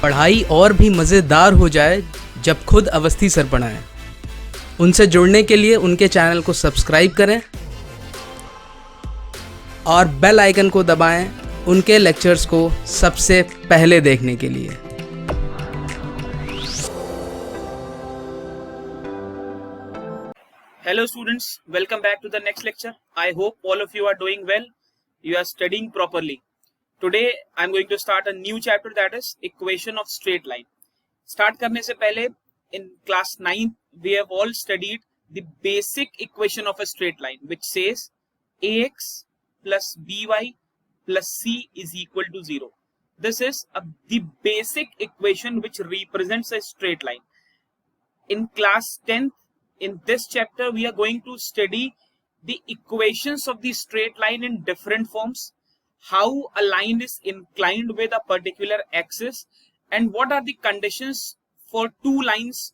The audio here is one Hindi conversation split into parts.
पढ़ाई और भी मज़ेदार हो जाए जब खुद अवस्थी सर पढ़ाएं। उनसे जुड़ने के लिए उनके चैनल को सब्सक्राइब करें और बेल आइकन को दबाएं उनके लेक्चर्स को सबसे पहले देखने के लिए। Hello students, welcome back to the next lecture. I hope all of you are doing well. You are studying properly. Today I am going to start a new chapter, that is equation of straight line. Start करने से पहले in class 9 we have all studied the basic equation of a straight line which says ax plus by plus c is equal to 0. This is the basic equation which represents a straight line. In class 10th, in this chapter we are going to study the equations of the straight line in different forms, how a line is inclined with a particular axis, and what are the conditions for two lines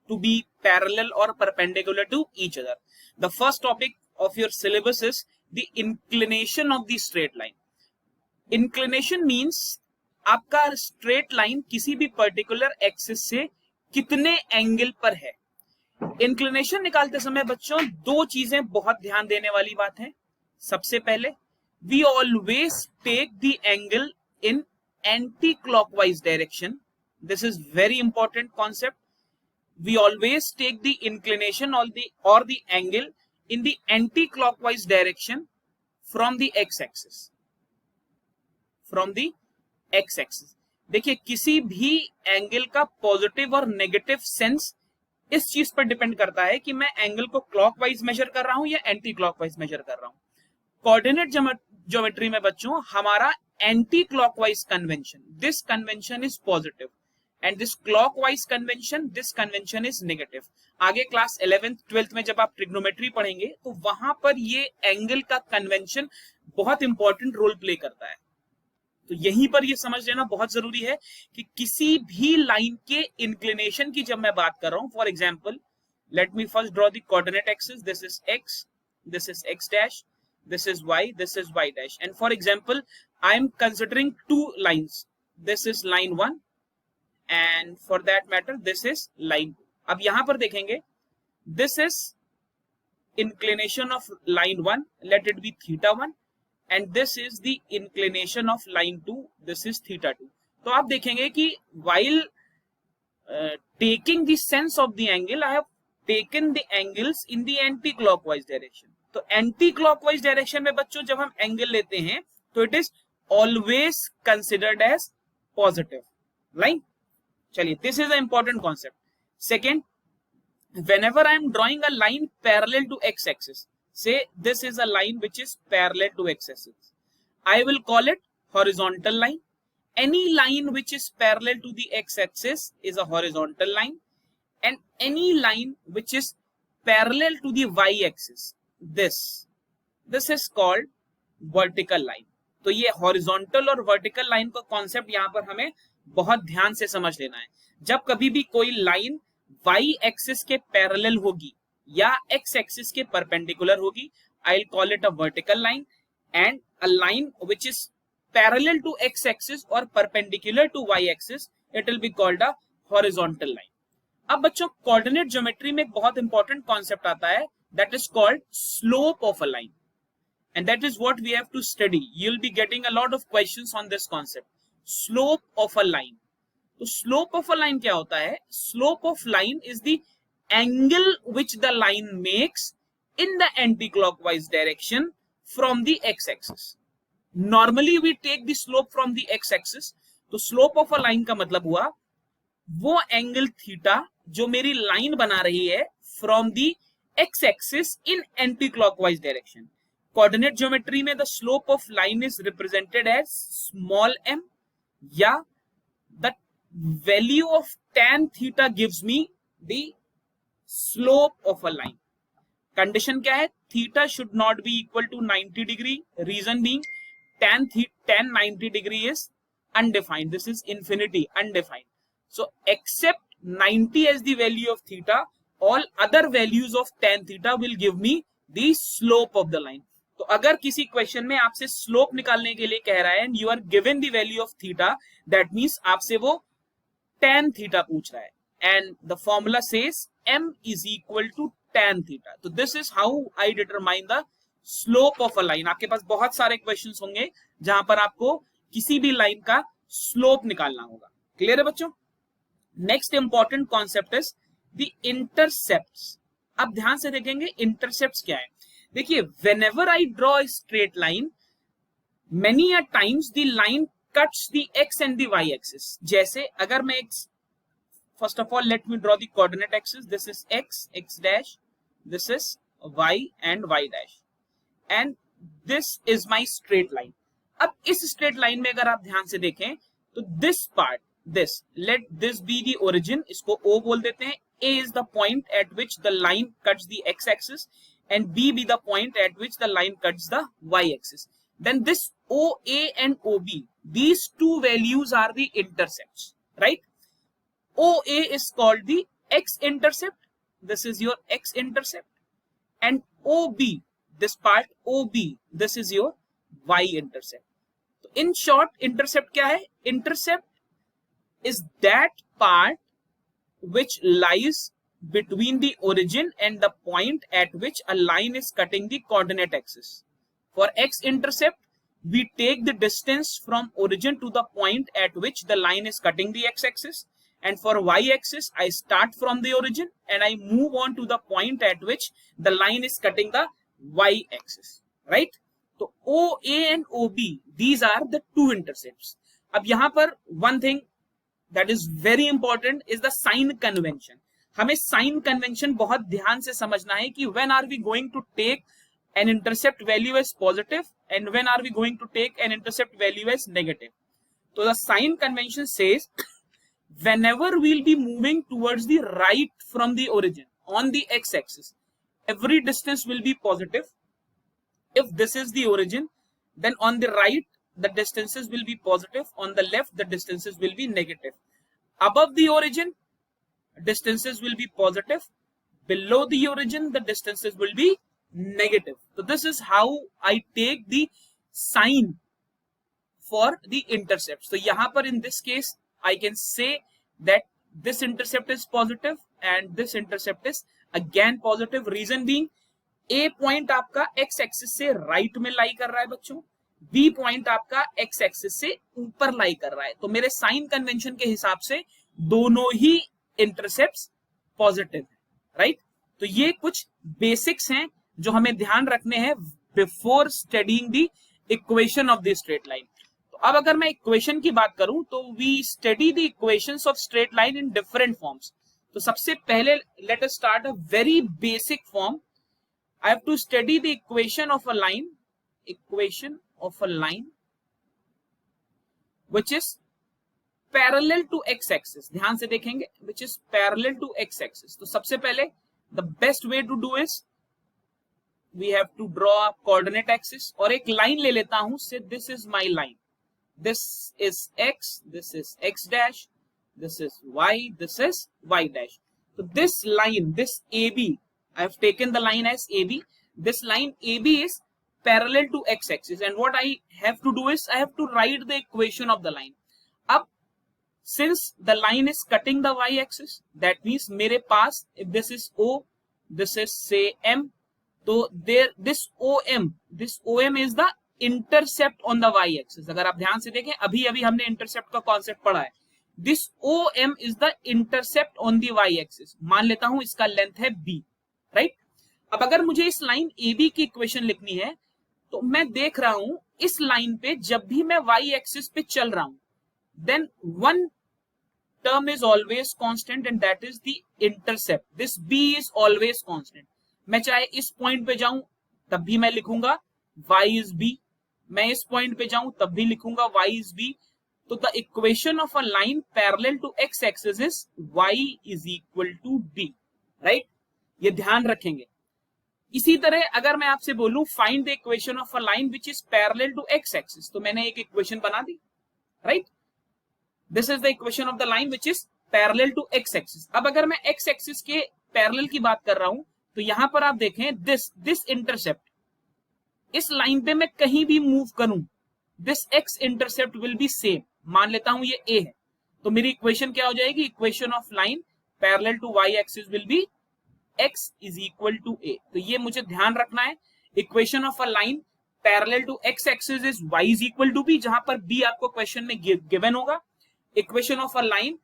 to be parallel or perpendicular to each other. The first topic of your syllabus is the inclination of the straight line. Inclination means आपका straight line किसी भी particular axis से कितने एंगल पर है। इंक्लिनेशन निकालते समय बच्चों दो चीजें बहुत ध्यान देने वाली बात है। सबसे पहले we always take the angle in anti clockwise direction. This is very important concept. We always take the inclination और the angle in the anti clockwise direction from the X axis. From the X axis देखिए, किसी भी एंगल का पॉजिटिव और नेगेटिव सेंस इस चीज पर डिपेंड करता है कि मैं एंगल को क्लॉकवाइज मेजर कर रहा हूं या एंटी क्लॉकवाइज मेजर कर रहा हूं। कोऑर्डिनेट ज्योमेट्री में बच्चों हमारा anti clockwise convention, this convention is positive and this clockwise convention, this convention is negative. आगे क्लास 11th 12th में जब आप ट्रिग्नोमेट्री पढ़ेंगे तो वहां पर ये एंगल का कन्वेंशन बहुत इंपॉर्टेंट रोल प्ले करता है। तो यहीं पर ये समझ लेना बहुत जरूरी है कि किसी भी लाइन के इंक्लिनेशन की जब मैं बात कर रहा हूं, for example let me first draw the coordinate axis. This is x, this is x dash, this is y, this is y dash, and for example I am considering two lines. This is line 1 and for that matter this is line 2। अब यहां पर देखेंगे, this is inclination of line 1, let it be θ1, and this is the inclination of line 2, this is θ2। तो आप देखेंगे कि while taking the sense of the angle, I have taken the angles in the anti-clockwise direction। तो anti-clockwise direction में बच्चों जब हम एंगल लेते हैं तो it is always considered as positive line। चलिए, this is an important concept। Second, whenever I am drawing a line parallel to x-axis, say this is a line which is parallel to x-axis, I will call it horizontal line. Any line which is parallel to the x-axis is a horizontal line, and any line which is parallel to the y-axis, this is called vertical line। तो ये horizontal और vertical line का concept यहाँ पर हमें बहुत ध्यान से समझ लेना है। जब कभी भी कोई line y-axis के parallel होगी या x एक्सिस के परपेंडिकुलर होगी, I will call it a vertical line, and a line which is parallel to x axis और perpendicular to y axis, it will be called a horizontal line. अब बच्चों कोऑर्डिनेट ज्योमेट्री में एक बहुत इंपॉर्टेंट कॉन्सेप्ट आता है, that is called slope of a line, and that is what we have to study. You will be getting a lot of questions on this concept, slope of a line. तो स्लोप ऑफ अ लाइन क्या होता है? Slope of line is the angle which the line makes in the anti-clockwise direction from the x-axis. Normally we take the slope from the x-axis। तो slope of a line का मतलब हुआ वो एंगल थीटा जो मेरी लाइन बना रही है from the x-axis in anti-clockwise direction। Coordinate geometry में the slope of line is represented as small m, या the value of tan theta gives me the slope of a line। Condition क्या है? Theta should not be equal to 90 degree, reason being tan 90 degree is undefined, this is infinity, undefined. So except 90 as the value of theta, all other values of tan theta will give me the slope of the line। तो अगर किसी क्वेश्चन में आपसे स्लोप निकालने के लिए कह रहा है and you are given the value of theta, that means आपसे वो tan थीटा पूछ रहा है, and the formula says m is equal to tan theta. तो this is how I determine the slope of a line. आपके पास बहुत सारे क्वेश्चंस होंगे जहां पर आपको किसी भी लाइन का स्लोप निकालना होगा. क्लियर है बच्चों? Next important concept is the intercepts. अब ध्यान से देखेंगे इंटरसेप्ट्स क्या है. देखिए, whenever I draw a straight line, many a times the line cuts the x and the y axis. जैसे अगर मैं first of all let me draw the coordinate axis. This is x dash, this is y and y dash, and this is my straight line. अब इस स्ट्रेट लाइन में अगर आप ध्यान से देखें तो this part, this, let this be the origin, इसको O बोल देते हैं. A is the point at which the line cuts the x-axis and B be the point at which the line cuts the y-axis. Then this OA and OB, these two values are the intercepts, right? OA is called the x-intercept. This is your x-intercept. And OB, this part OB, this is your y-intercept. So in short, intercept क्या है? Intercept is that part which lies between the origin and the point at which a line is cutting the coordinate axis. For x-intercept, we take the distance from origin to the point at which the line is cutting the x-axis, and for y-axis, I start from the origin and I move on to the point at which the line is cutting the y-axis, right? So OA and OB, these are the two intercepts. अब यहाँ पर one thing that is very important is the sign convention. हमें sign convention बहुत ध्यान से समझना है कि when are we going to take an intercept value as positive and when are we going to take an intercept value as negative. So the sign convention says whenever we'll be moving towards the right from the origin on the x-axis, every distance will be positive. If this is the origin, then on the right the distances will be positive, on the left the distances will be negative. Above the origin, distances will be positive, below the origin the distances will be negative. So this is how I take the sign for the intercept. So यहाँ पर in this case I can say that this intercept is positive and this intercept is again positive. Reason being, A point आपका x एक्सिस से राइट में लाई कर रहा है बच्चों, B पॉइंट आपका x एक्सिस से ऊपर लाई कर रहा है. तो मेरे साइन कन्वेंशन के हिसाब से दोनों ही इंटरसेप्ट्स पॉजिटिव है, राइट? तो ये कुछ बेसिक्स हैं जो हमें ध्यान रखने हैं before studying the equation of the straight line. तो अब अगर मैं इक्वेशन की बात करूं तो we study the equations of straight line in different forms. तो सबसे पहले let us start a very basic form. I have to study the equation of a line which is parallel to x-axis. ध्यान से देखेंगे, which is parallel to x-axis. तो सबसे पहले the best way to do is we have to draw a coordinate axis और एक line ले लेता हूं. Say this is my line. This is x, this is x dash, this is y, this is y dash. So this line, this AB, I have taken the line as AB. This line AB is parallel to x-axis, and what I have to do is I have to write the equation of the line. Up, since the line is cutting the y-axis, that means मेरे पास, if this is O, this is say M, तो there this OM is the intercept on the y-axis. अगर आप ध्यान से देखें, अभी हमने intercept का concept पढ़ा है. This OM is the intercept on the y-axis. मान लेता हूं इसका लेंथ है B. राइट? अब अगर मुझे इस लाइन AB की इक्वेशन लिखनी है तो मैं देख रहा हूं इस लाइन पे जब भी मैं y एक्सिस पे चल रहा हूं, then one term is always constant and that is the intercept. This B is always constant. मैं चाहे इस पॉइंट पे जाऊं तब भी मैं लिखूंगा y इज B, मैं इस पॉइंट पे जाऊं तब भी लिखूंगा y इज B. तो the equation of a line parallel to x axis is y is equal to B, right? ये ध्यान रखेंगे. इसी तरह अगर मैं आपसे बोलूं find the equation of a line which is parallel to x axis, तो मैंने एक इक्वेशन बना दी, right? This is the equation of the line which is parallel to x axis. अब अगर मैं एक्स एक्सिस के पैरेलल की बात कर रहा हूं तो यहां पर आप देखें दिस इंटरसेप्ट, इस लाइन पे मैं कहीं भी मूव करूं, this x intercept will be same. मान लेता हूं ये A है, तो मेरी इक्वेशन क्या हो जाएगी, equation of line parallel to y axis will be x is equal to a। तो ये मुझे ध्यान रखना है, equation of a line parallel to x axis is y is equal to b, जहां पर b आपको क्वेश्चन में गिवन होगा। Equation of a line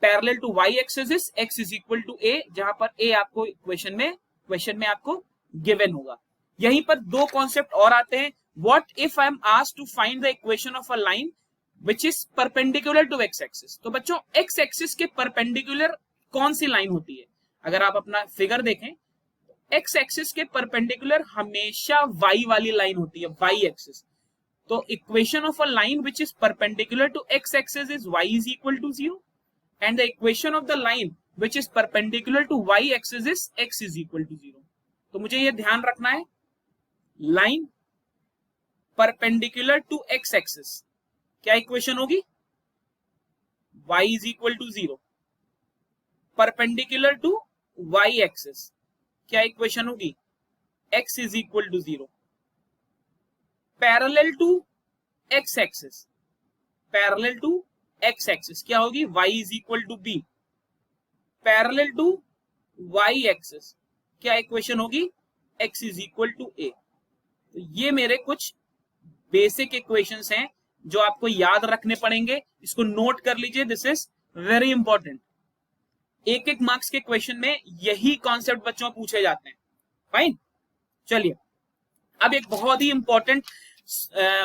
parallel to y axis is x is equal to a, जहां पर a आपको क्वेश्चन में आपको गिवन होगा। यहीं पर दो कॉन्सेप्ट और आते हैं। What if I am asked to find the equation of a line which is perpendicular to x axis. तो बच्चों x एक्सिस के परपेंडिकुलर कौन सी लाइन होती है? अगर आप अपना फिगर देखें, x एक्सिस के परपेंडिकुलर हमेशा y वाली लाइन होती है, y एक्सिस। तो equation of a line which is perpendicular to x axis is y is equal to 0 and the equation of the line which is perpendicular to y axis is x is equal to 0। तो मुझे ये ध्यान रखना है, line perpendicular to x axis क्या इक्वेशन होगी, y is equal to 0। Perpendicular to y axis क्या इक्वेशन होगी, x is equal to 0। Parallel to x axis, parallel to x axis क्या होगी, y is equal to b। Parallel to y axis क्या इक्वेशन होगी, x is equal to a। तो ये मेरे कुछ बेसिक इक्वेशंस हैं जो आपको याद रखने पड़ेंगे, इसको नोट कर लीजिए, दिस इज वेरी इंपॉर्टेंट। एक एक मार्क्स के क्वेश्चन में यही कॉन्सेप्ट बच्चों पूछे जाते हैं। फाइन, चलिए अब एक बहुत ही इंपॉर्टेंट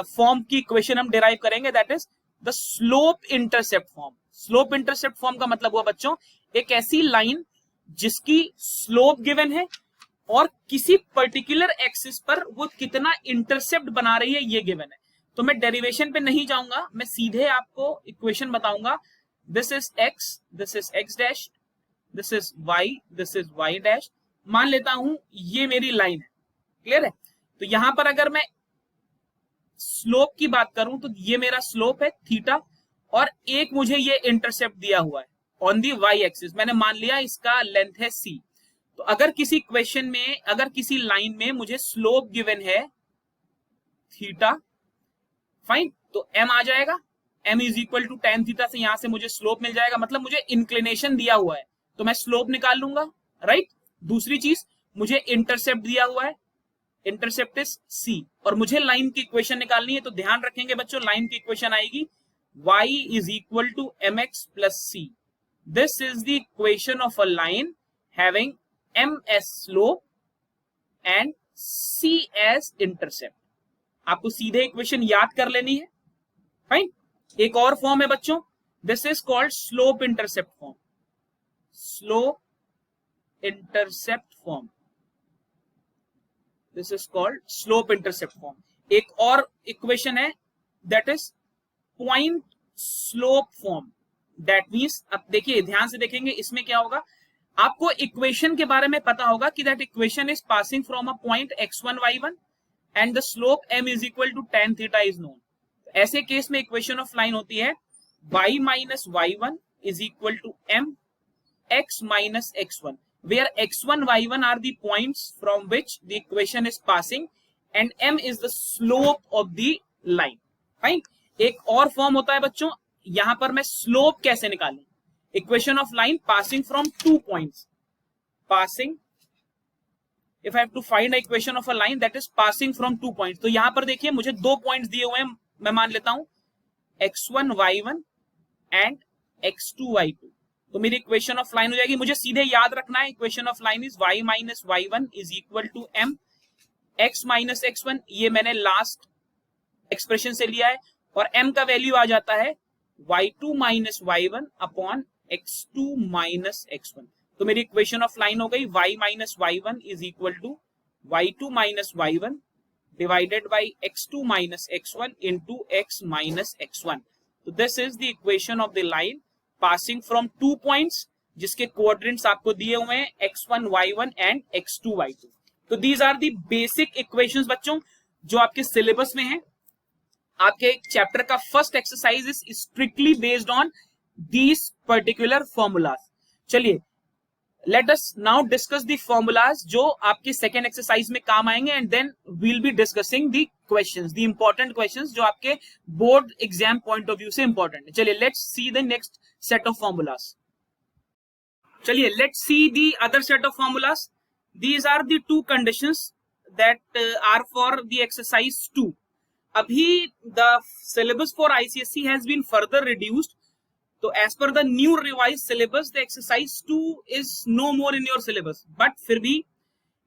फॉर्म की इक्वेशन हम डिराइव करेंगे, that is the slope intercept form. Slope intercept form का मतलब हुआ बच्चों एक ऐसी लाइन जिसकी स्लोप गिवन है और किसी पर्टिकुलर एक्सिस पर वो कितना इंटरसेप्ट बना रही है ये गिवन है। तो मैं डेरिवेशन पे नहीं जाऊंगा, मैं सीधे आपको इक्वेशन बताऊंगा। This is x, this is x dash, this is y, this is y dash. मान लेता हूं ये मेरी लाइन है, क्लियर है। तो यहां पर अगर मैं स्लोप की बात करूं तो ये मेरा स्लोप है थीटा, और एक मुझे ये इंटरसेप्ट दिया हुआ है ऑन दी y एक्सिस। मैंने मान लिया इसका लेंथ है c। तो अगर किसी क्वेश्चन में, अगर किसी लाइन में मुझे स्लोप गिवन है थीटा, फाइन, तो m आ जाएगा, m is equal to tan theta से यहां से मुझे स्लोप मिल जाएगा, मतलब मुझे इंक्लिनेशन दिया हुआ है तो मैं स्लोप निकाल लूंगा, राइट। दूसरी चीज, मुझे इंटरसेप्ट दिया हुआ है, इंटरसेप्ट इज c, और मुझे लाइन की इक्वेशन निकालनी है। तो ध्यान रखेंगे बच्चों, लाइन की इक्वेशन आएगी y is equal to mx plus c। This is the equation of a line having m as slope and c as intercept। आपको सीधे इक्वेशन याद कर लेनी है, फाइन। एक और फॉर्म है बच्चों, this is called slope intercept form, slope intercept form, this is called slope intercept form. एक और इक्वेशन है that is point slope form. That means, अब देखिए ध्यान से देखेंगे, इसमें क्या होगा, आपको इक्वेशन के बारे में पता होगा कि that equation is passing from a point x1 y1 and the slope m is equal to tan theta is known. ऐसे केस में इक्वेशन ऑफ लाइन होती है y minus y1 is equal to m x minus x1, where x1 y1 are the points from which the equation is passing and m is the slope of the line. Fine. एक और फॉर्म होता है बच्चों, यहां पर मैं स्लोप कैसे निकालूं, equation of line passing from 2 points, passing, if I have to find an equation of a line that is passing from 2 points, तो यहां पर देखिए मुझे 2 पॉइंट्स दिए हुए हैं, मैं मान लेता हूं x1 y1 and x2 y2। तो मेरी इक्वेशन ऑफ लाइन हो जाएगी, मुझे सीधे याद रखना है, equation of line is y minus y1 is equal to m x minus x1, ये मैंने लास्ट एक्सप्रेशन से लिया है, और m का वैल्यू आ जाता है y2 minus y1 upon x2 minus x1। तो मेरी इक्वेशन ऑफ लाइन हो गई y minus y1 is equal to y2 minus y1 divided by x2 minus x1 into x minus x1। तो this is the equation of the line passing from 2 points जिसके कोऑर्डिनेट्स आपको दिए हुए हैं x1 y1 and x2 y2। तो these are the basic equations बच्चों जो आपके सिलेबस में है। आपके चैप्टर का first exercise is strictly based on these particular formulas. चलिए let us now discuss the formulas जो आपके सेकेंड एक्सरसाइज में काम आएंगे, and then we'll be discussing the questions, the important questions जो आपके board exam point of view से इंपॉर्टेंट है। चलिए let's see the next set of formulas. चलिए, let's see the other set of formulas. These are the two conditions that are for the exercise 2. Abhi the syllabus for ICSE has been further reduced. So as per the new revised syllabus, the exercise 2 is no more in your syllabus. But फिर भी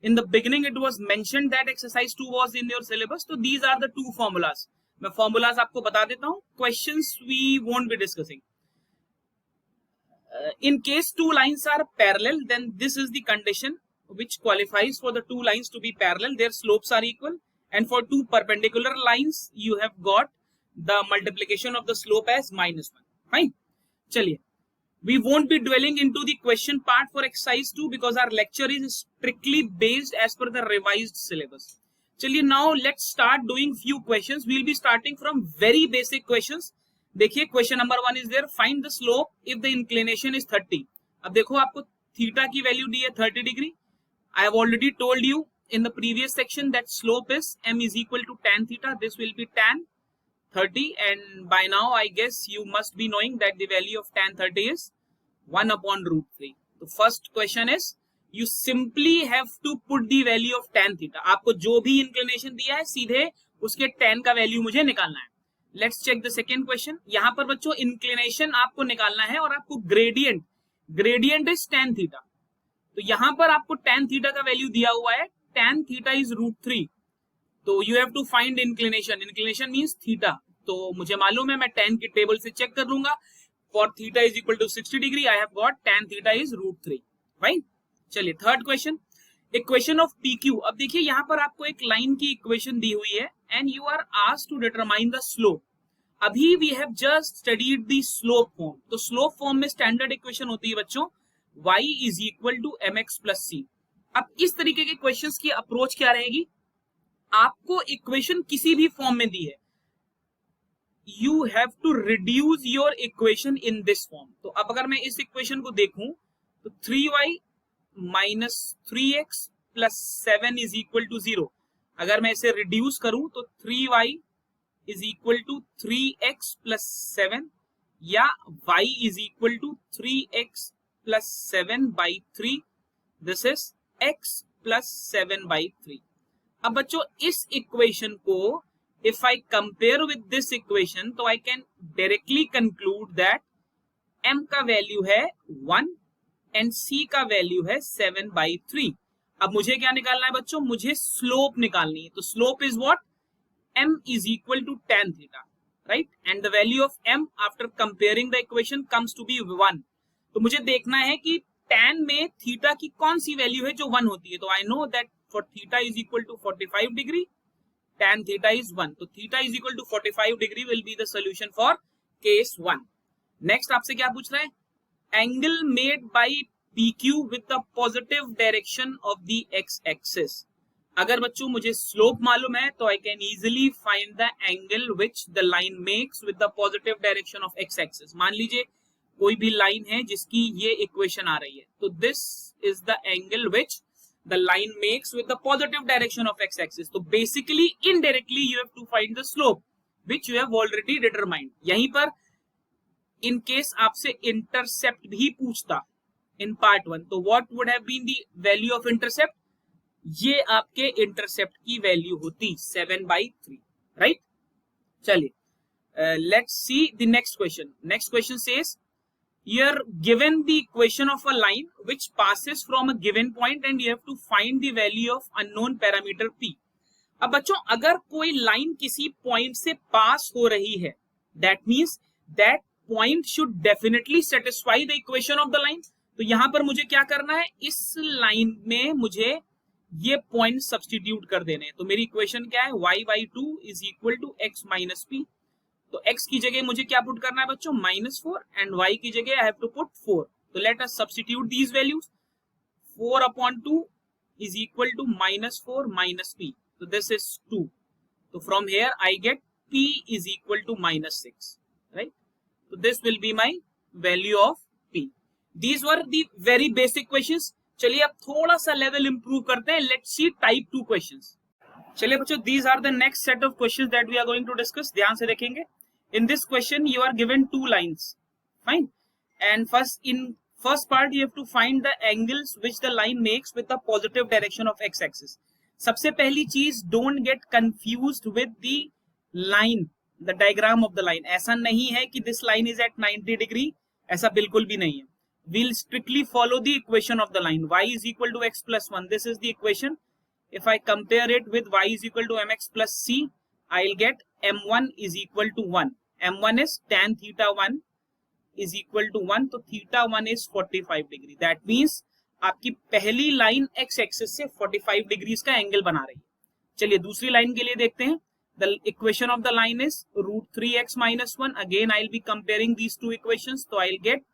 in the beginning it was mentioned that exercise 2 was in your syllabus. So these are the two formulas. मैं formulas आपको बता देता हूँ. Questions we won't be discussing. In case two lines are parallel, then this is the condition which qualifies for the two lines to be parallel. Their slopes are equal. And for two perpendicular lines, you have got the multiplication of the slope as -1. Fine. Chaliye. We won't be dwelling into the question part for exercise 2 because our lecture is strictly based as per the revised syllabus. Chaliye, now let's start doing few questions. We'll be starting from very basic questions. देखिए, question number 1 is there, find the slope if the inclination is 30. अब देखो, आपको थीटा की वैल्यू दी है 30 degree. I have already told you in the previous section that slope is m is equal to tan theta. This will be tan 30, and by now I guess you must be knowing that the value of tan 30 is 1 upon root 3. The first question is, you simply have to put the value of tan theta. आपको जो भी inclination दिया है सीधे उसके tan का वैल्यू मुझे निकालना है. Let's check the second question. यहाँ पर बच्चों inclination आपको निकालना है और आपको gradient is tan theta. तो यहाँ पर आपको tan theta का वैल्यू दिया हुआ है. tan theta is root 3. तो you have to find inclination. Inclination means theta. तो मुझे मालूम है, मैं tan की टेबल से चेक कर लूंगा. For theta is equal to 60 degree, I have got tan theta is root 3. Right? चलिए, third question, equation of PQ. अब देखिए, यहाँ पर आपको एक लाइन की इक्वेशन दी हुई है and you are asked to determine the slope. अभी we have just studied the slope form. तो slope form में स्टैंडर्ड इक्वेशन होती है बच्चों, y is equal to mx plus c. अब इस तरीके के क्वेश्चंस की अप्रोच क्या रहेगी? आपको इक्वेशन किसी भी फॉर्म में दी है, you have to reduce your equation in this form. तो अब अगर मैं इस इक्वेशन को देखूं तो 3y minus 3x plus 7 is equal to 0. अगर मैं इसे रिड्यूस करूं तो 3y is equal to 3x plus 7 या y is equal to 3x plus 7 by 3. This is x plus 7 by 3. अब बच्चों, इस इक्वेशन को if I compare with this equation, तो I can directly conclude that m का वैल्यू है 1 and c का वैल्यू है 7 by 3. अब मुझे क्या निकालना है बच्चों? मुझे स्लोप निकालनी है. तो slope is what? m is equal to tan theta, right? And the value of m after comparing the equation comes to be 1. तो मुझे देखना है कि tan में थीटा की कौन सी वैल्यू है जो 1 होती है. तो I know that for theta is equal to 45 degree, tan theta is 1. तो theta is equal to 45 degree will be the solution for case 1. Next आपसे क्या पूछ रहा है? Angle made by PQ with the positive direction of the x axis. अगर बच्चों मुझे स्लोप मालूम है तो I can easily find the angle which the line makes with the positive direction of x axis. मान लीजिए कोई भी लाइन है जिसकी ये इक्वेशन आ रही है, तो this is the angle which the line makes with the positive direction of x axis. तो basically indirectly you have to find the slope which you have already determined. यहीं पर इन केस आपसे इंटरसेप्ट भी पूछता इन पार्ट 1, तो what would have been the value of intercept? ये आपके इंटरसेप्ट की वैल्यू होती 7 by 3. राइट? चलिए, let's see the next question. Next question says, you are given the equation of a line which passes from a given point and you have to find the value of unknown parameter p. अब बच्चों, अगर कोई लाइन किसी पॉइंट से पास हो रही है, that means that point should definitely satisfy the equation of the line. तो यहां पर मुझे क्या करना है? इस लाइन में मुझे ये पॉइंट सब्स्टिट्यूट कर देने हैं. तो मेरी इक्वेशन क्या है? y by 2 is equal to x minus p. तो x की जगह मुझे क्या पुट करना है बच्चों? -4, एंड y की जगह आई हैव टू पुट 4. तो let us substitute these values. 4 upon 2 is equal to -4 minus p. So this is 2. So from here I get p is equal to -6, right? So this will be my value of p. These were the very basic questions. चलिए अब थोड़ा सा लेवल इंप्रूव करते हैं. Let's see type 2 questions. चलिए बच्चों, these are the next set of questions that we are going to discuss. ध्यान से देखेंगे. In this question, you are given 2 lines, fine, and first part you have to find the angles which the line makes with the positive direction of x axis. सबसे पहली चीज, don't get confused with the line, the diagram of the line. ऐसा नहीं है कि this line is at 90 degree, ऐसा बिल्कुल भी नहीं है. We'll strictly follow the equation of the line. Y is equal to x plus 1. This is the equation. If I compare it with y is equal to mx plus c, I'll get m1 is equal to 1. m1 is tan theta 1 is equal to 1. तो theta 1 is 45 degree. That means आपकी पहली लाइन x एक्सिस से 45 डिग्रीज का एंगल बना रही है. चलिए दूसरी लाइन के लिए देखते हैं. The equation of the line is root 3x minus 1. Again I'll be comparing these two equations. So I'll get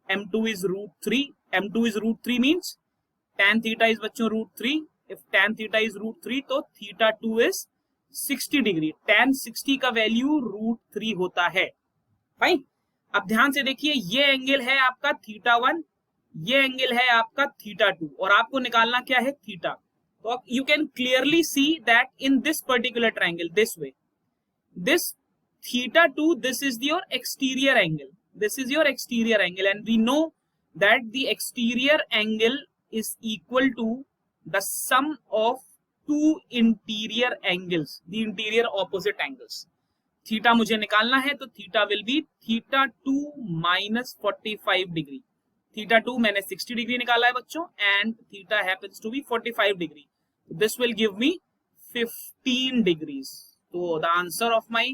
m2 is root 3. m2 is root 3 means tan theta is बच्चों root 3. If tan theta is root 3 तो theta 2 is 60 डिग्री. tan 60 का वैल्यू root 3 होता है. फाइन. अब ध्यान से देखिए, ये एंगल है आपका थीटा 1, ये एंगल है आपका थीटा 2 और आपको निकालना क्या है? थीटा. तो you can clearly see that in this particular triangle, this way, this theta 2, this is your exterior angle. This is your exterior angle, and we know that the exterior angle is equal to the sum of two interior angles, the interior opposite angles. Theta मुझे निकालना है तो theta will be theta 2 minus 45 degree. Theta 2 मैंने 60 डिग्री निकाला है बच्चों, and theta happens to be 45 degree. This will give me 15 degrees. तो the answer of my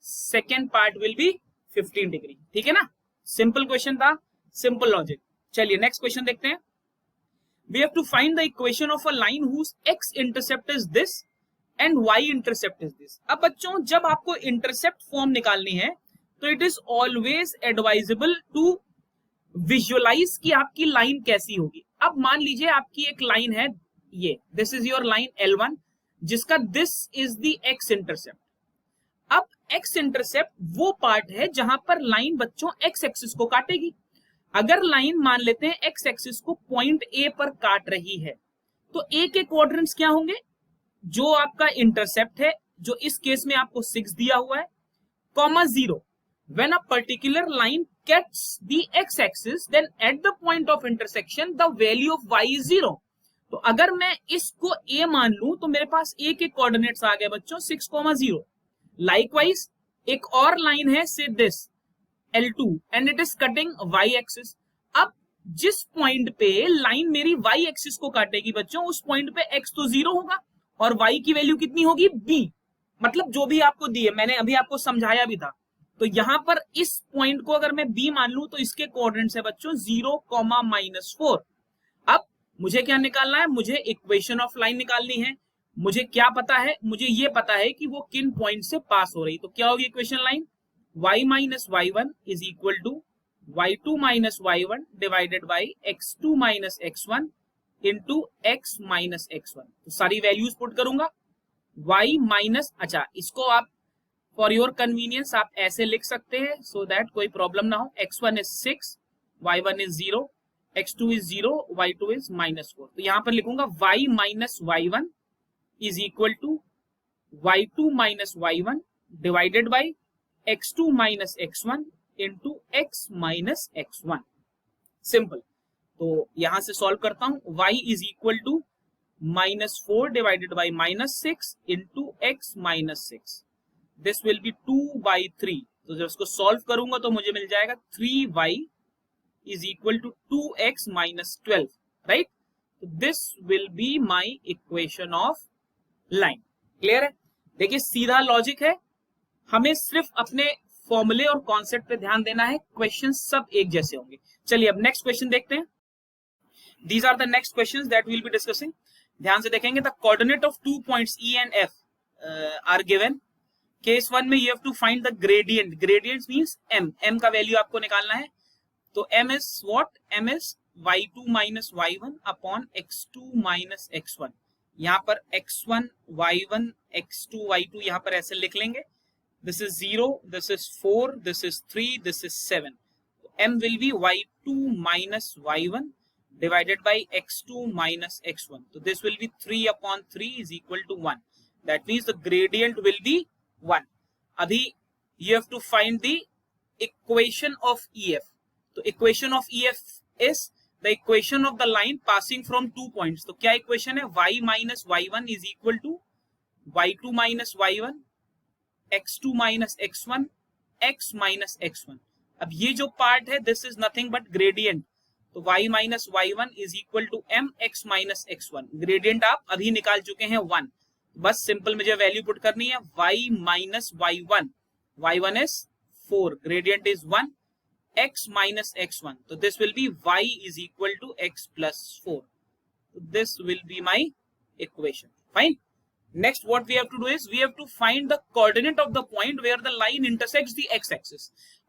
second part will be 15 degree. ठीक है ना? सिंपल क्वेश्चन था, सिंपल लॉजिक. चलिए नेक्स्ट क्वेश्चन देखते हैं. We have to find the equation of a line whose x intercept is this and y intercept is this. अब बच्चों जब आपको इंटरसेप्ट फॉर्म निकालनी है तो it is always advisable to visualize कि आपकी लाइन कैसी होगी. अब मान लीजिए आपकी एक लाइन है, ये this is your line L1 जिसका this is the x intercept. अब x इंटरसेप्ट वो पार्ट है जहां पर लाइन बच्चों x एक्सिस को काटेगी. अगर लाइन मान लेते हैं x एक्सिस को पॉइंट A पर काट रही है तो A के क्वाड्रेंट्स क्या होंगे? जो आपका इंटरसेप्ट है, जो इस केस में आपको 6 दिया हुआ है, comma 0. When a particular line cuts the x axis, then at the point of intersection the value of y is 0. तो अगर मैं इसको A मान लूं तो मेरे पास A के कोऑर्डिनेट्स आ गए बच्चों 6,0. लाइकवाइज एक और लाइन है से this L2 and it is cutting y axis. अब जिस पॉइंट पे लाइन मेरी y एक्सिस को काटेगी बच्चों, उस पॉइंट पे x तो 0 होगा और y की वैल्यू कितनी होगी? b. मतलब जो भी आपको दिए, मैंने अभी आपको समझाया भी था. तो यहां पर इस पॉइंट को अगर मैं b मान लूं तो इसके कोऑर्डिनेट्स है बच्चों 0,-4. अब मुझे क्या निकालना है? मुझे इक्वेशन ऑफ लाइन निकालनी है. मुझे क्या पता है? मुझे ये पता है कि वो किन पॉइंट से पास हो रही. तो क्या होगी equation line? y minus y1 is equal to y2 minus y1 divided by x2 minus x1 into x minus x1. तो सारी वैल्यूज पुट करूंगा. y माइनस, अच्छा इसको आप फॉर योर कन्वीनियंस आप ऐसे लिख सकते हैं सो दैट कोई प्रॉब्लम ना हो. x1 is 6, y1 is 0, x2 is 0, y2 is minus 4. तो यहां पर लिखूंगा y minus y1 is equal to y2 minus y1 divided by x2 minus x1 into x minus x1. Simple. तो यहां से सॉल्व करता हूं. y is equal to -4 divided by -6 into x minus 6. This will be 2/3. तो जब इसको सॉल्व करूंगा तो मुझे मिल जाएगा 3y is equal to 2x minus 12. Right? तो this will be my equation of line. Clear है? देखिए सीधा लॉजिक है. हमें सिर्फ अपने फॉर्मूले और कॉन्सेप्ट पे ध्यान देना है. क्वेश्चन सब एक जैसे होंगे. चलिए अब नेक्स्ट क्वेश्चन देखते हैं. These are the next questions that we will be discussing. ध्यान से देखेंगे. The coordinate of 2 points E and F are given. Case 1 में you have to find the gradient. Gradient means m. m का वैल्यू आपको निकालना है. तो m is what? m is y2 minus y1 upon x2 minus x1. यहां पर x1 y1 x2 y2 यहां पर ऐसे लिख लेंगे. This is 0, this is 4, this is 3, this is 7. So m will be y2 minus y1 divided by x2 minus x1. So this will be 3 upon 3 is equal to 1. That means the gradient will be 1. Abhi you have to find the equation of EF. तो equation of EF is the equation of the line passing from 2 points. तो क्या इक्वेशन है, y minus y1 is equal to y2 minus y1, x2 minus x1, x minus x1। अब ये जो पार्ट है this is nothing but gradient, तो y minus y1 is equal to m x minus x1। Gradient आप अभी निकाल चुके हैं 1, बस सिंपल मुझे वैल्यू पुट करनी है, y minus y1, y1 is 4, gradient is 1, x minus x1, so this will be y is equal to x plus 4. So this will be my equation. Fine. Next what we have to do is we have to find the coordinate of the point where the line intersects the x axis.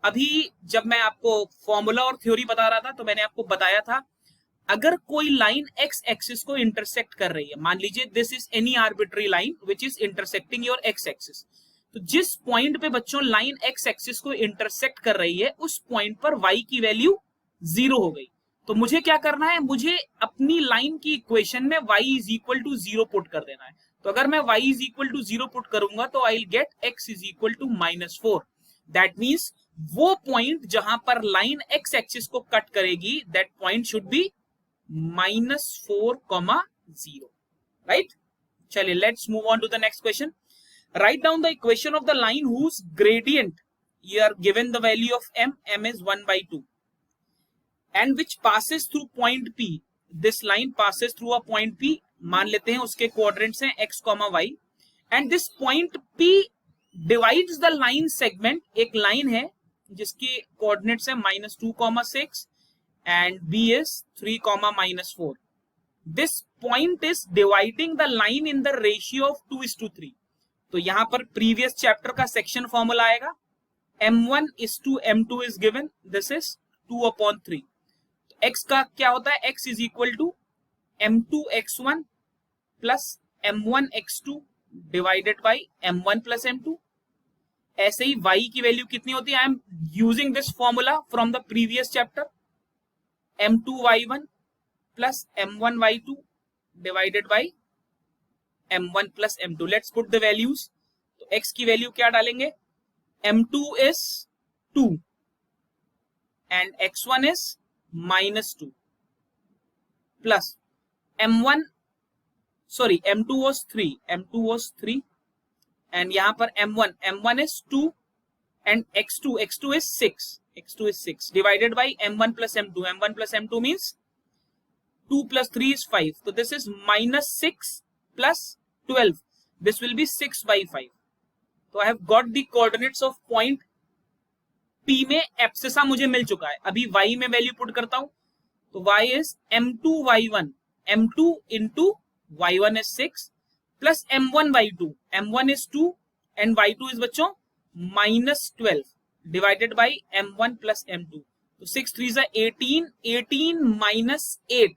अभी जब मैं आपको फॉर्मूला और थ्योरी बता रहा था तो मैंने आपको बताया था अगर कोई लाइन x एक्सिस को इंटरसेक्ट कर रही है, मान लीजिए this is any arbitrary line which is intersecting your x axis, तो जिस पॉइंट पे बच्चों लाइन x एक्सिस को इंटरसेक्ट कर रही है उस पॉइंट पर y की वैल्यू 0 हो गई। तो मुझे क्या करना है, मुझे अपनी लाइन की इक्वेशन में y is equal to 0 put कर देना है। तो अगर मैं y is equal to 0 put करूंगा तो I will get x is equal to -4। That means वो पॉइंट जहां पर लाइन x एक्सिस को कट करेगी that point should be -4,0, right. चलिए let's move on to the next question. Write down the equation of the line whose gradient you are given the value of m is 1/2, and which passes through point P. This line passes through a point P. मान लेते हैं उसके कोऑर्डिनेट्स हैं x, y, and this point P divides the line segment. एक लाइन है जिसकी कोऑर्डिनेट्स है -2,6 and B is 3,-4. This point is dividing the line in the ratio of 2:3. तो यहां पर प्रीवियस चैप्टर का सेक्शन फॉर्मूला आएगा, m1:m2 is given, this is 2/3। तो x का क्या होता है, x is equal to m2x1 plus m1x2 divided by m1 plus m2। ऐसे ही y की वैल्यू कितनी होती है, I am using this formula from the previous chapter, m2y1 plus m1y2 divided by m1 plus m2. Let's put the values. तो x की वैल्यू क्या डालेंगे, m2 is 2 and x1 is -2 plus m2 was 3 and यहाँ पर m1 is 2 and x2 is 6 divided by m1 plus m2 means 2 plus 3 is 5. So this is -6 plus 12, this will be 6/5. तो I have got the coordinates of point P में एब्सिसा मुझे मिल चुका है। अभी y में वैल्यू पुट करता हूं तो y is m2y1, m2 into y1 is 6 plus m1y2, m1 is 2 and y2 is बच्चों -12 divided by m1 plus m2. तो 6 3s are 18, 18 minus 8,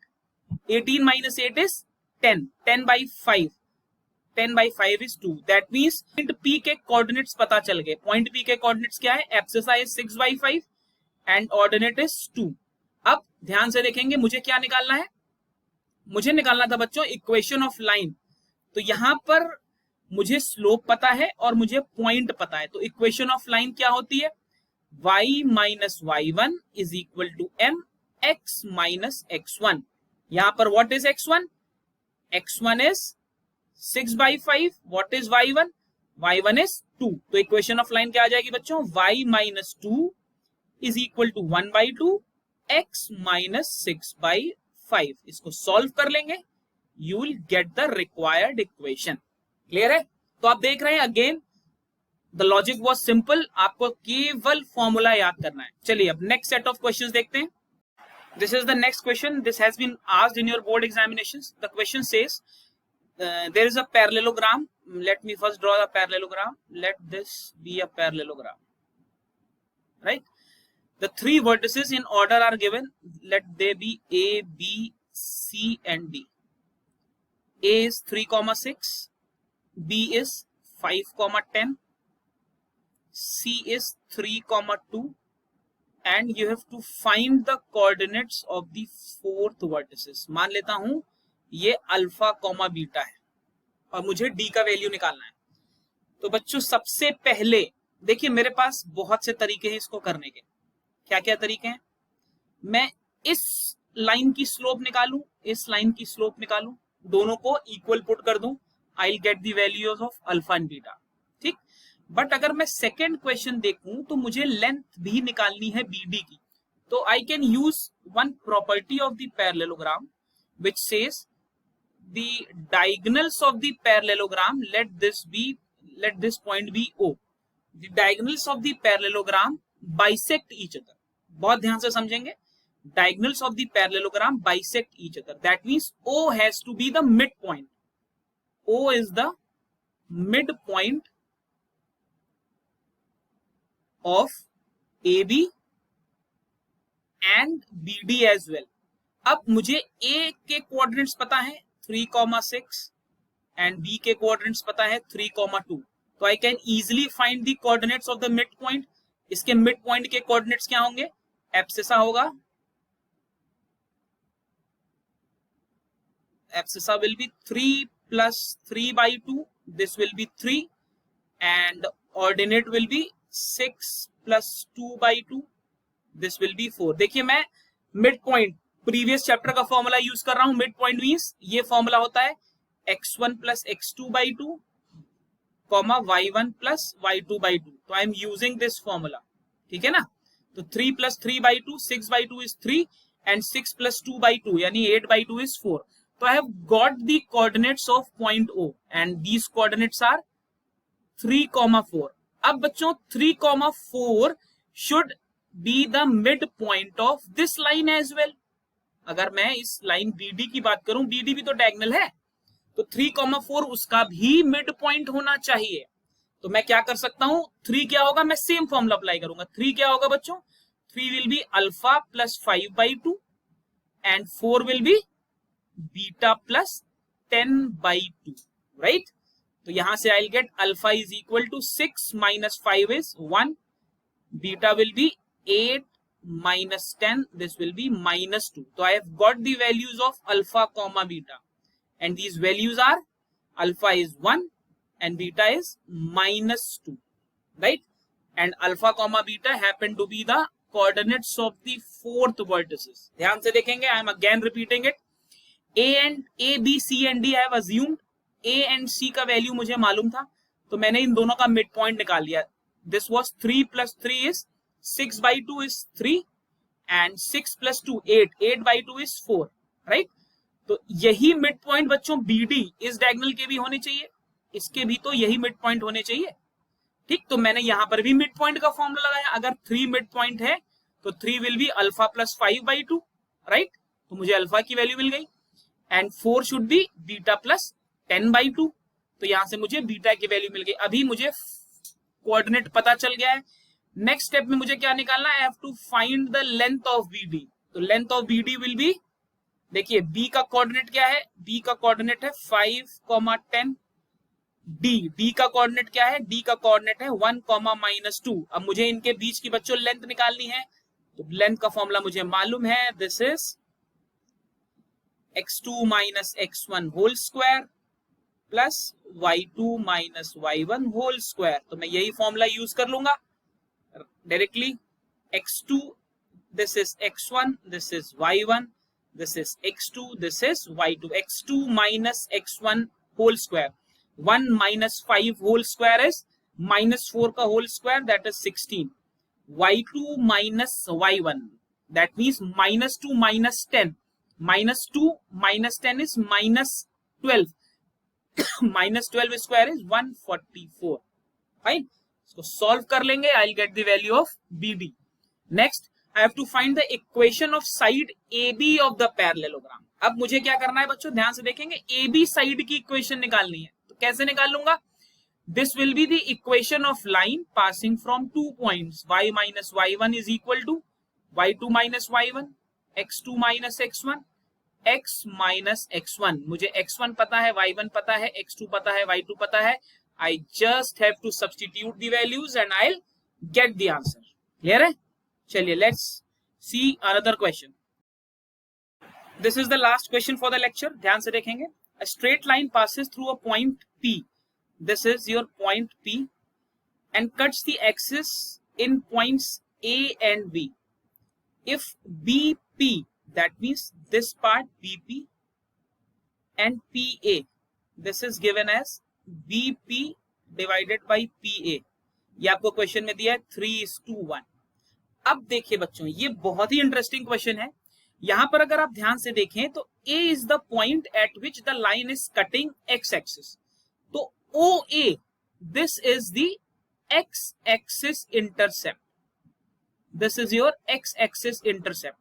18 minus 8 is 10, 10/5, 10/5 is 2. That means point P के कोऑर्डिनेट्स पता चल गए। पॉइंट P के कोऑर्डिनेट्स क्या है, abscissa is 6/5 and ordinate is 2. अब ध्यान से देखेंगे मुझे क्या निकालना है, मुझे निकालना था बच्चों इक्वेशन ऑफ लाइन। तो यहां पर मुझे स्लोप पता है और मुझे पॉइंट पता है। तो इक्वेशन ऑफ लाइन क्या होती है, y minus y1 is equal to m x minus x1। यहां पर what is x1, x1 is 6/5, what is y1, y1 is 2। तो इक्वेशन ऑफ लाइन क्या आ जाएगी बच्चों, y minus 2 is equal to 1/2 x minus 6/5। इसको सॉल्व कर लेंगे, you will get the required equation। Clear है। तो आप देख रहे हैं again the logic was simple, आपको केवल फॉर्मूला याद करना है। चलिए अब नेक्स्ट सेट ऑफ क्वेश्चंस देखते हैं। This is the next question. This has been asked in your board examinations. The question says there is a parallelogram. Let me first draw the parallelogram. Let this be a parallelogram, right? The three vertices in order are given. Let they be A, B, C and D. A is 3,6, B is 5,10, C is 3,2 and you have to find the coordinates of the fourth vertices. मान लेता हूं ये अल्फा कॉमा बीटा है और मुझे डी का वैल्यू निकालना है। तो बच्चों सबसे पहले देखिए मेरे पास बहुत से तरीके हैं इसको करने के। क्या क्या तरीके हैं, मैं इस लाइन की स्लोप निकालूं, इस लाइन की स्लोप निकालूं, दोनों को इक्वल पुट कर दूं, I get the values of alpha and beta, ठीक। बट अगर मैं सेकेंड क्वेश्चन देखूं तो मुझे लेंथ भी निकालनी है बीडी की, तो I can use one property of the parallelogram which says the diagonals of the parallelogram, let this point be O. The diagonals of the parallelogram bisect each other. बहुत ध्यान से समझेंगे, diagonals of the parallelogram bisect each other. That means O has to be the midpoint. O is the midpoint of AB and BD as well. अब मुझे A के कोऑर्डिनेट्स पता है 3,6 एंड B के कोऑर्डिनेट्स पता है 3,2, तो I can easily find the coordinates of the mid point. इसके मिड पॉइंट के कोऑर्डिनेट्स क्या होंगे, एब्सिसा होगा, abscissa will be 3 plus 3/2, this will be 3 and ordinate will be 6 plus 2/2, this will be 4। देखिए मैं मिड पॉइंट प्रीवियस चैप्टर का फॉर्मूला यूज कर रहा हूं, मिड पॉइंट मींस ये फॉर्मूला होता है x1 plus x2/2 comma y1 plus y2/2, तो आई एम यूजिंग दिस फॉर्मूला, ठीक है ना। तो 3 plus 3/2, 6/2 is 3 and 6 plus 2/2 यानी 8/2 is 4। तो I have got the coordinates of point O and these coordinates are 3,4। अब बच्चों 3,4 should be the midpoint of this line as well। अगर मैं इस लाइन BD की बात करूं, BD भी तो डायगोनल है, तो 3,4 उसका भी मिड पॉइंट होना चाहिए। तो मैं क्या कर सकता हूं, 3 क्या होगा, मैं सेम फॉर्मूला अप्लाई करूंगा। 3 क्या होगा बच्चों, 3 will be alpha plus 5/2 and 4 will be beta plus 10/2, right. तो यहां से I get alpha is equal to 6 minus 5 is 1, beta will be 8 minus 10, this will be -2। So I have got the values of alpha comma beta and these values are alpha is 1 and beta is -2, right? And alpha comma beta happen to be the coordinates of the fourth vertices। ध्यान से देखेंगे, I am again repeating it। A, B, C and D I have assumed A and C का वैल्यू मुझे मालूम था, तो मैंने इन दोनों का मिड पॉइंट निकाल लिया। This was 3 plus 3 is 6/2 is 3 and 6 plus 2 8, 8/2 is 4, right? तो यही मिड पॉइंट बच्चों BD इस डायगोनल के भी होने चाहिए, इसके भी तो यही मिड पॉइंट होने चाहिए, ठीक। तो मैंने यहां पर भी मिड पॉइंट का फॉर्मूला लगाया। अगर 3 मिड पॉइंट है तो 3 will be alpha plus 5/2, right. तो मुझे अल्फा की वैल्यू मिल गई and 4 should be beta plus 10/2, तो यहां से मुझे बीटा की वैल्यू मिल गई। अभी मुझे कोऑर्डिनेट पता चल गया है। नेक्स्ट स्टेप में मुझे क्या निकालना है, I have to find the length of BD। तो length of BD will be, देखिए B का कोऑर्डिनेट क्या है, B का कोऑर्डिनेट है 5,10, D का कोऑर्डिनेट क्या है, D का कोऑर्डिनेट है 1, -2। अब मुझे इनके बीच की बच्चों लेंथ निकालनी है, तो लेंथ का फॉर्मूला मुझे मालूम है, this is x2 minus x1 whole square plus y2 minus y1 whole square। तो मैं यही फॉर्मूला यूज कर लूंगा directly. x2 this is x1, this is y1, this is x2, this is y2। x2 minus x1 whole square, 1 minus 5 whole square is -4 का whole square, that is 16। y2 minus y1, that means -2 minus 10, -2 minus 10 is -12, -12 square is 144, fine. इसको सॉल्व कर लेंगे, I will get the value of BD। Next I have to find the equation of side AB of the parallelogram. अब मुझे क्या करना है बच्चों, ध्यान से देखेंगे, AB साइड की इक्वेशन निकालनी है। तो कैसे निकाल लूंगा, this will be the equation of line passing from 2 points, y minus y1 is equal to y2 minus y1, x2 minus x1, x minus x1। मुझे x1 पता है, y1 पता है, x2 पता है, y2 पता है। I just have to substitute the values and I'll get the answer। Clear है? चलिए let's see another question। This is the last question for the lecture। ध्यान से देखेंगे। A straight line passes through a point P। This is your point P and cuts the axis in points A and B। if BP, that means this part BP and PA, this is given as BP divided by PA. ये आपको क्वेश्चन में दिया है 3:1. अब देखिए बच्चों, ये बहुत ही इंटरेस्टिंग क्वेश्चन है. यहां पर अगर आप ध्यान से देखें तो A is the point at which the line is cutting x axis. तो OA, this is the x axis intercept. This is your x axis intercept.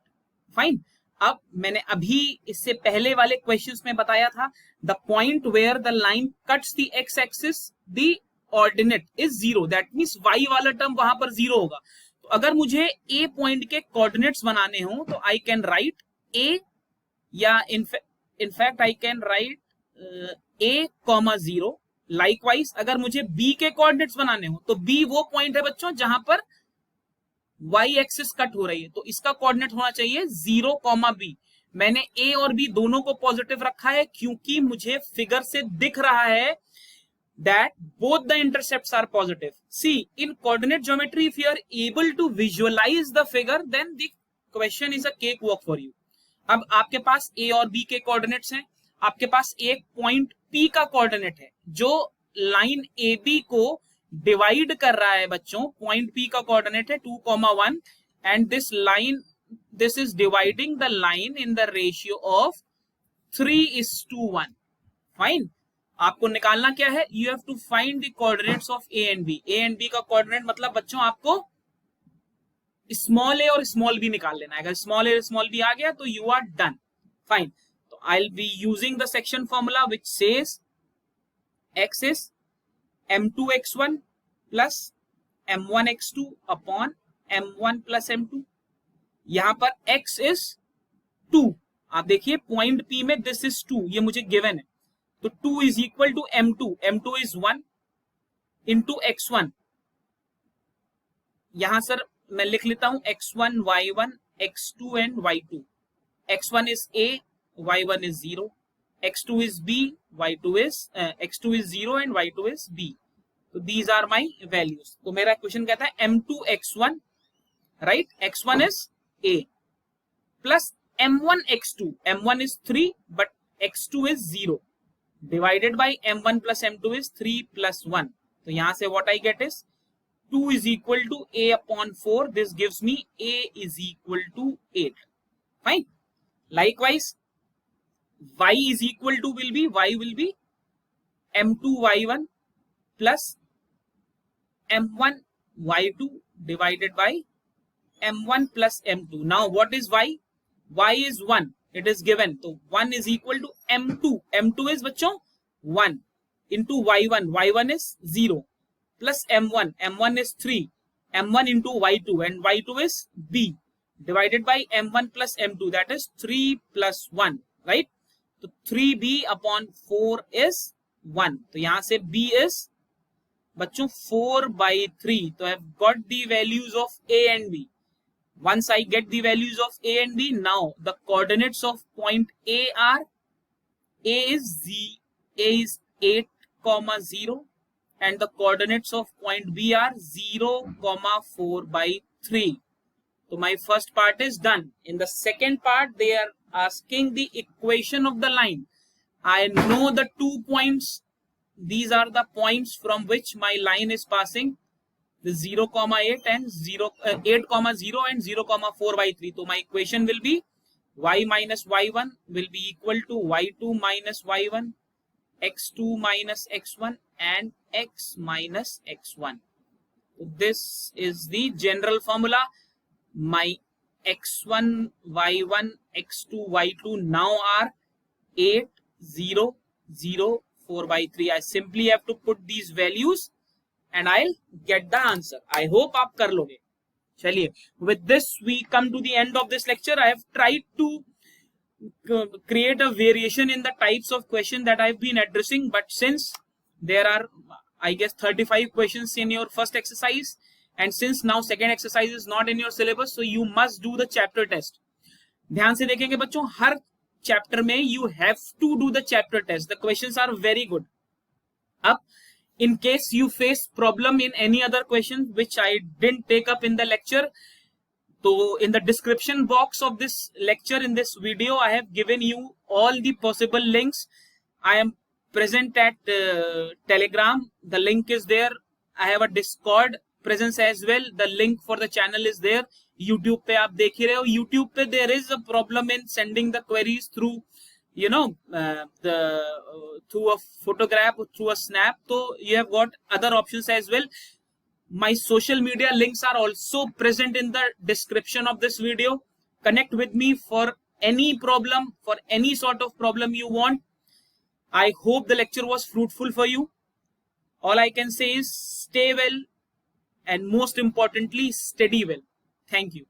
Fine. अब मैंने अभी इससे पहले वाले क्वेश्चंस में बताया था, the point where the line cuts the x axis, the ordinate is 0. That means y वाला टर्म वहां पर 0 होगा. तो अगर मुझे A पॉइंट के कोऑर्डिनेट्स बनाने हो तो आई कैन राइट A, या in fact I can write A, 0. Likewise अगर मुझे B के कोऑर्डिनेट्स बनाने हो तो B वो पॉइंट है बच्चों जहां पर y एक्सिस कट हो रही है, तो इसका कोऑर्डिनेट होना चाहिए 0, B. मैंने A और B दोनों को पॉजिटिव रखा है क्योंकि मुझे फिगर से दिख रहा है that both the intercepts are positive. See, in coordinate geometry, if you are able to visualize the figure, then the question is a cakewalk for you. अब आपके पास A और B के कोऑर्डिनेट्स हैं, आपके पास एक पॉइंट P का कोऑर्डिनेट है जो लाइन AB को डिवाइड कर रहा है बच्चों. पॉइंट P का कोऑर्डिनेट है 2,1 and this line, this is dividing the line in the ratio of 3:1. Fine. आपको निकालना क्या है? You have to find the coordinates of A and B. A and B का कोऑर्डिनेट मतलब बच्चों आपको स्मॉल a और स्मॉल b निकाल लेना है. अगर स्मॉल a और स्मॉल b आ गया तो यू आर डन. फाइन. तो I will be using the section formula which says x is m2x1 plus m1x2 upon m1 plus m2. यहां पर x is 2. आप देखिए पॉइंट P में दिस इज 2, ये मुझे गिवन है. तो 2 is equal to m2. m2 is 1 into x1. यहां सर मैं लिख लेता हूं x1, y1, x2 and y2. x1 is a, y1 is 0, x2 is b, y2 is x2 is 0 and y2 is b. तो these are my values. तो मेरा क्वेश्चन कहता है m2 x1, right? x1 is a plus m1 x2. m1 is 3 but x2 is 0 divided by m1 plus m2 is 3 plus 1. तो यहां से what I get is 2 is equal to a upon 4. This gives me a is equal to 8. Fine. Likewise, y is equal to will be m2 y1 plus m1 y2 divided by m1 plus m2. Now what is y? Y is 1. It is given. So 1 is equal to m2. m2 is बच्चों 1 into y1. y1 is 0 plus m1. m1 is 3. m1 into y2 and y2 is b divided by m1 plus m2. That is 3 plus 1. Right? तो 3b upon 4 is 1. तो यहां से b is बच्चों 4/3. तो I have got the values of a and b. Once I get the values of a and b, now the coordinates of point a are a is 8, 0 and the coordinates of point b are 0, 4/3. So my first part is done. In the second part, they are asking the equation of the line. I know the 2 points. These are the points from which my line is passing. The 0,8 and 8, 0 and 0, 4/3. So my equation will be y minus y1 will be equal to y2 minus y1, x2 minus x1 and x minus x1. So this is the general formula. My x1, y1, x2, y2 now are 8, 0, 0, 4/3. I simply have to put these values and I'll get the answer. I hope आप कर लोगे. चलिए, with this we come to the end of this lecture. I have tried to create a variation in the types of questions that I've been addressing, but since there are, I guess, 35 questions in your first exercise, and since now second exercise is not in your syllabus, so you must do the chapter test. ध्यान से देखेंगे बच्चों, हर चैप्टर में you have to do the chapter test. The questions are very good. अब in case you face problem in any other question which I didn't take up in the lecture, So in the description box of this lecture, in this video, I have given you all the possible links. I am present at Telegram. The link is there. I have a Discord presence as well. The link for the channel is there. YouTube पे आप देख ही रहे हो. YouTube पे there is a problem in sending the queries through, through a photograph or through a snap. So you have got other options as well. My social media links are also present in the description of this video. Connect with me for any problem, for any sort of problem you want. I hope the lecture was fruitful for you. All I can say is stay well and most importantly, study well. Thank you.